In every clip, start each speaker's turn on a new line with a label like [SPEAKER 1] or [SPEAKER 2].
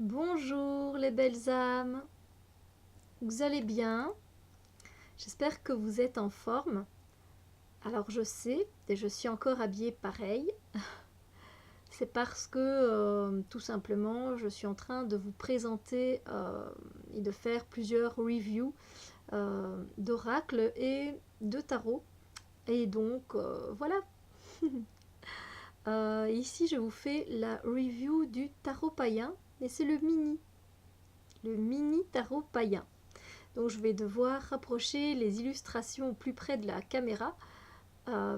[SPEAKER 1] Bonjour les belles âmes, vous allez bien? J'espère que vous êtes en forme. Alors je sais, et je suis encore habillée pareil, c'est parce que tout simplement je suis en train de vous présenter et de faire plusieurs reviews d'oracles et de tarot. Et donc voilà. Ici je vous fais la review du tarot païen et c'est le mini tarot païen. Donc je vais devoir rapprocher les illustrations au plus près de la caméra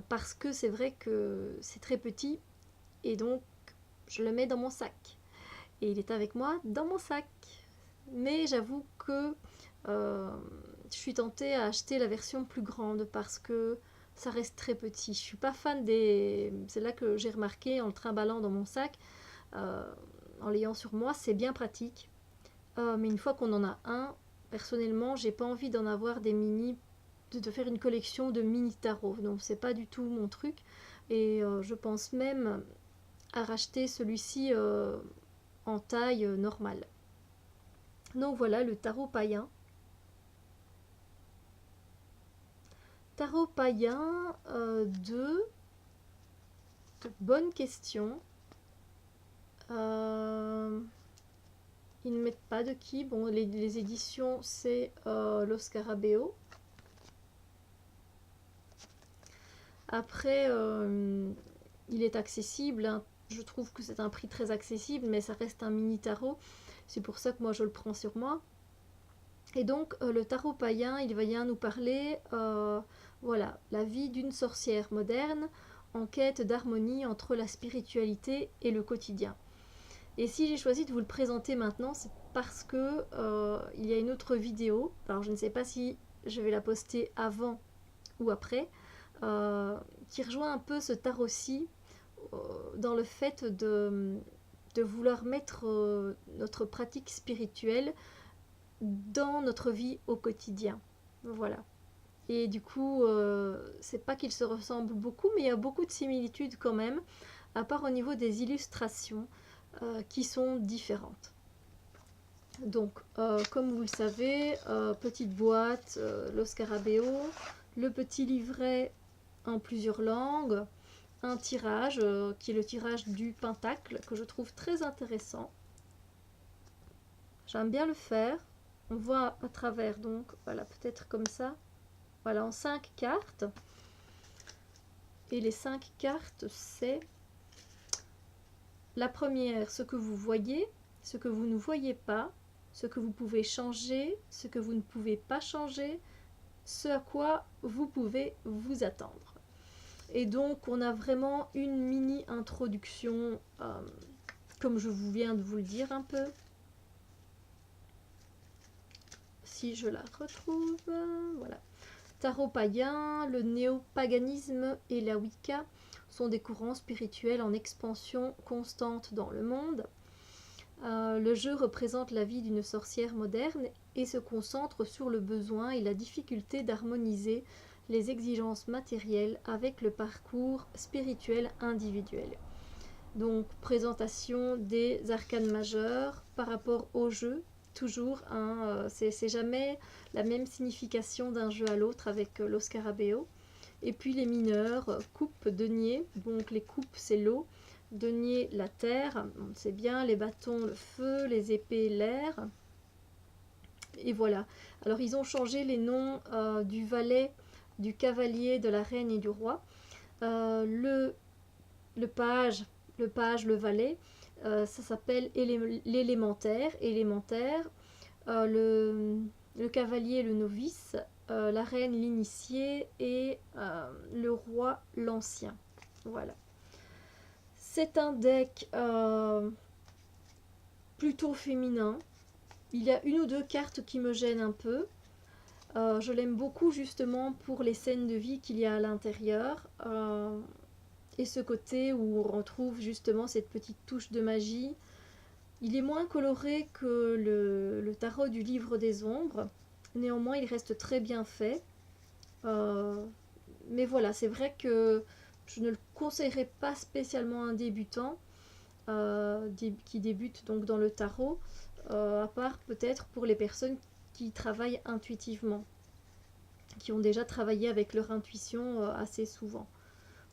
[SPEAKER 1] parce que c'est vrai que c'est très petit et donc je le mets dans mon sac. Et il est avec moi dans mon sac. Mais j'avoue que je suis tentée à acheter la version plus grande parce que ça reste très petit. Je suis pas fan des... C'est là que j'ai remarqué en le trimballant dans mon sac, euh, en l'ayant sur moi, c'est bien pratique. Mais une fois qu'on en a un, personnellement, j'ai pas envie d'en avoir des mini, de faire une collection de mini tarots. Donc c'est pas du tout mon truc. Et je pense même à racheter celui-ci en taille normale. Donc voilà le tarot païen. Tarot païen de bonnes questions. Ils ne mettent pas de qui. Bon, les éditions, c'est Los Scarabeo. Après, il est accessible, hein. Je trouve que c'est un prix très accessible, mais ça reste un mini tarot. C'est pour ça que moi je le prends sur moi. Et donc le tarot païen, il va bien nous parler, voilà, la vie d'une sorcière moderne en quête d'harmonie entre la spiritualité et le quotidien. Et si j'ai choisi de vous le présenter maintenant, c'est parce que il y a une autre vidéo. Alors je ne sais pas si je vais la poster avant ou après, qui rejoint un peu ce tarot-ci dans le fait de vouloir mettre notre pratique spirituelle dans notre vie au quotidien. Voilà. Et du coup, c'est pas qu'ils se ressemblent beaucoup, mais il y a beaucoup de similitudes quand même, à part au niveau des illustrations qui sont différentes. Donc, comme vous le savez, petite boîte, Los Scarabeo, le petit livret en plusieurs langues, un tirage qui est le tirage du pentacle que je trouve très intéressant. J'aime bien le faire. On voit à travers, donc voilà, peut-être comme ça. Voilà, en 5 cartes. Et les 5 cartes, c'est la première, ce que vous voyez, ce que vous ne voyez pas, ce que vous pouvez changer, ce que vous ne pouvez pas changer, ce à quoi vous pouvez vous attendre. Et donc, on a vraiment une mini introduction, comme je vous viens de vous le dire un peu. Si je la retrouve, voilà. Tarot païen, le néopaganisme et la Wicca sont des courants spirituels en expansion constante dans le monde. Le jeu représente la vie d'une sorcière moderne et se concentre sur le besoin et la difficulté d'harmoniser les exigences matérielles avec le parcours spirituel individuel. Donc, présentation des arcanes majeurs par rapport au jeu, toujours, hein, c'est jamais la même signification d'un jeu à l'autre avec Los Scarabeo. Et puis les mineurs, coupe, denier, donc les coupes c'est l'eau, denier la terre, on sait bien, les bâtons le feu, les épées l'air. Et voilà. Alors ils ont changé les noms du valet, du cavalier, de la reine et du roi. Le page, le valet, ça s'appelle l'élémentaire. Le cavalier, le novice, la reine, l'initié et le roi, l'ancien. Voilà. C'est un deck plutôt féminin. Il y a une ou deux cartes qui me gênent un peu. Je l'aime beaucoup justement pour les scènes de vie qu'il y a à l'intérieur. Et ce côté où on retrouve justement cette petite touche de magie. Il est moins coloré que le tarot du livre des ombres. Néanmoins, il reste très bien fait. Mais voilà, c'est vrai que je ne le conseillerais pas spécialement à un débutant. qui débutent donc dans le tarot, à part peut-être pour les personnes qui travaillent intuitivement, qui ont déjà travaillé avec leur intuition assez souvent.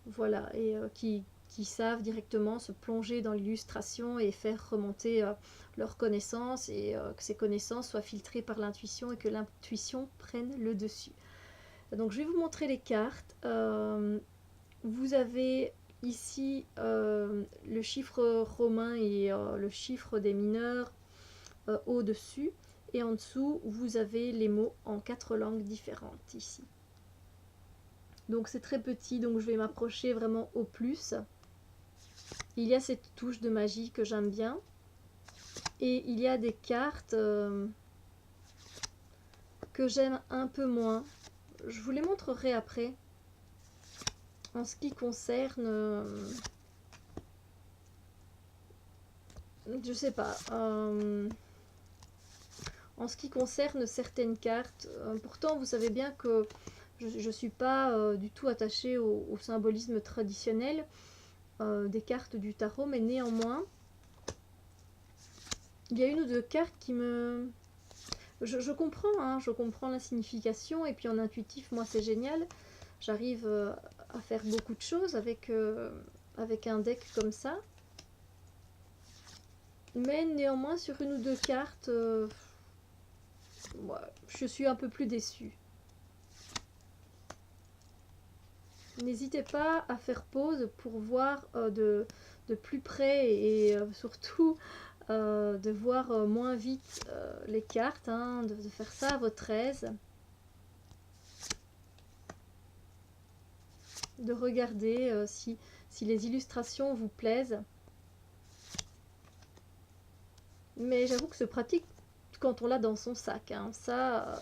[SPEAKER 1] Voilà, et qui savent directement se plonger dans l'illustration et faire remonter leurs connaissances, et que ces connaissances soient filtrées par l'intuition et que l'intuition prenne le dessus. Donc je vais vous montrer les cartes. Vous avez ici le chiffre romain et le chiffre des mineurs au-dessus, et en dessous vous avez les mots en 4 langues différentes ici. Donc c'est très petit, donc je vais m'approcher vraiment au plus. Il y a cette touche de magie que j'aime bien. Et il y a des cartes que j'aime un peu moins. Je vous les montrerai après. En ce qui concerne... je sais pas. En ce qui concerne certaines cartes, pourtant vous savez bien que je ne suis pas du tout attachée au symbolisme traditionnel des cartes du tarot, mais néanmoins, il y a une ou deux cartes qui me... Je comprends, hein, je comprends la signification, et puis en intuitif, moi c'est génial. J'arrive à faire beaucoup de choses avec un deck comme ça. Mais néanmoins, sur une ou deux cartes, ouais, je suis un peu plus déçue. N'hésitez pas à faire pause pour voir de plus près, et surtout de voir moins vite les cartes, hein, de faire ça à votre aise. De regarder si les illustrations vous plaisent. Mais j'avoue que c'est pratique quand on l'a dans son sac, hein. Ça...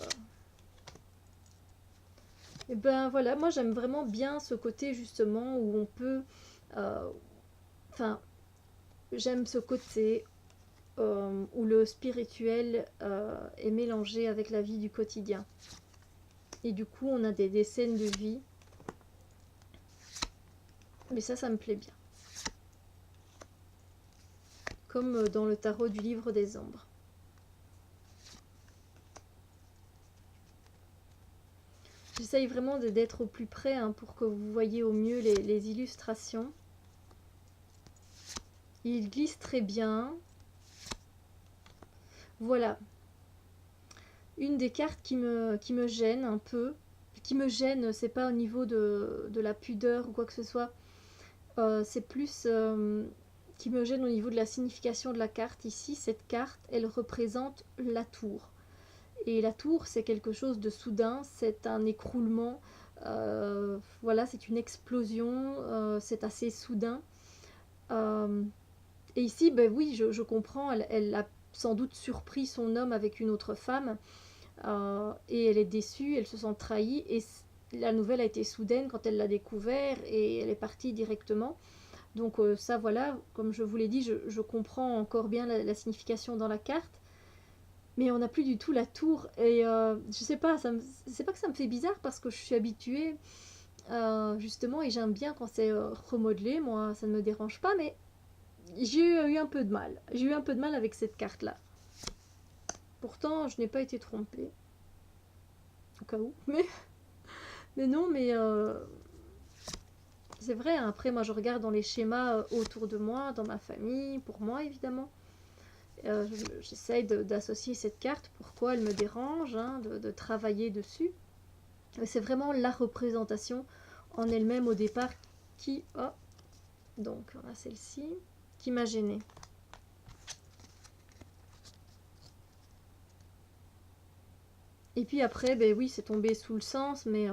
[SPEAKER 1] Et ben voilà, moi j'aime vraiment bien ce côté justement où on peut... Enfin, j'aime ce côté où le spirituel est mélangé avec la vie du quotidien. Et du coup, on a des scènes de vie. Mais ça me plaît bien. Comme dans le tarot du livre des ombres. J'essaye vraiment d'être au plus près, hein, pour que vous voyez au mieux les illustrations. Il glisse très bien. Voilà. Une des cartes qui me gêne un peu. Qui me gêne, c'est pas au niveau de la pudeur ou quoi que ce soit. C'est plus qui me gêne au niveau de la signification de la carte. Ici, cette carte, elle représente la tour. Et la tour, c'est quelque chose de soudain, c'est un écroulement, voilà, c'est une explosion, c'est assez soudain. Et ici, ben oui, je comprends, elle a sans doute surpris son homme avec une autre femme, et elle est déçue, elle se sent trahie, et la nouvelle a été soudaine quand elle l'a découvert, et elle est partie directement. Donc ça, voilà, comme je vous l'ai dit, je comprends encore bien la signification dans la carte. Mais on n'a plus du tout la tour, et je sais pas, c'est pas que ça me fait bizarre parce que je suis habituée justement, et j'aime bien quand c'est remodelé, moi ça ne me dérange pas, mais j'ai eu un peu de mal. J'ai eu un peu de mal avec cette carte là. Pourtant je n'ai pas été trompée, au cas où, mais non, mais c'est vrai, hein. Après moi je regarde dans les schémas autour de moi, dans ma famille, pour moi évidemment. J'essaye d'associer cette carte, pourquoi elle me dérange, hein, de travailler dessus. Mais c'est vraiment la représentation en elle-même au départ qui... Oh, donc on a celle-ci, qui m'a gênée. Et puis après, ben oui, c'est tombé sous le sens, mais...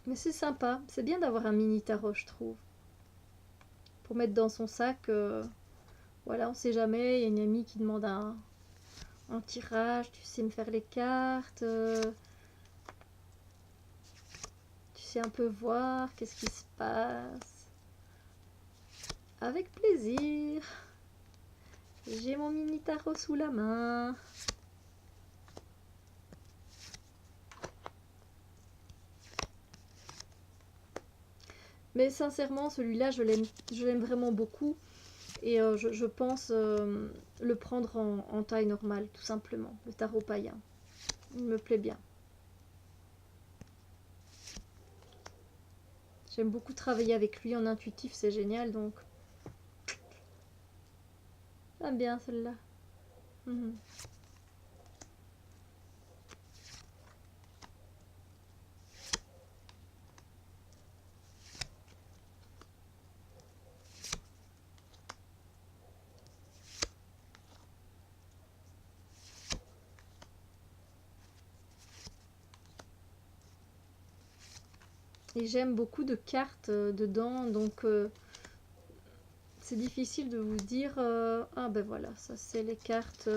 [SPEAKER 1] mais c'est sympa, c'est bien d'avoir un mini tarot, je trouve. Pour mettre dans son sac, voilà, on sait jamais, il y a une amie qui demande un tirage, tu sais me faire les cartes, tu sais un peu voir qu'est-ce qui se passe. avec plaisir. J'ai mon mini tarot sous la main. Mais sincèrement, celui-là, je l'aime vraiment beaucoup. Et je pense le prendre en taille normale, tout simplement. Le tarot païen. Il me plaît bien. J'aime beaucoup travailler avec lui en intuitif, c'est génial. Donc, j'aime bien celle-là. Et j'aime beaucoup de cartes dedans, donc c'est difficile de vous dire... Ah ben voilà, ça c'est les cartes...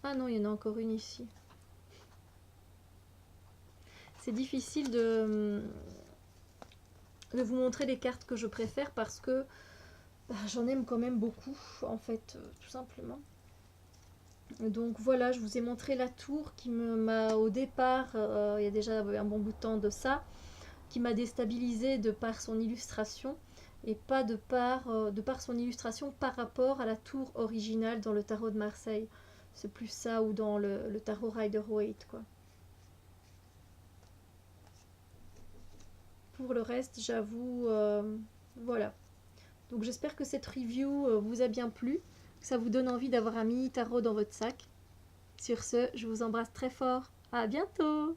[SPEAKER 1] Ah non, il y en a encore une ici. C'est difficile de vous montrer les cartes que je préfère parce que j'en aime quand même beaucoup, en fait, tout simplement. Donc voilà, je vous ai montré la tour qui m'a au départ, il y a déjà un bon bout de temps de ça, qui m'a déstabilisée de par son illustration et pas de par son illustration par rapport à la tour originale dans le tarot de Marseille. C'est plus ça ou dans le tarot Rider-Waite, quoi. Pour le reste, j'avoue, voilà. Donc j'espère que cette review vous a bien plu, que ça vous donne envie d'avoir un mini tarot dans votre sac. Sur ce, je vous embrasse très fort. À bientôt!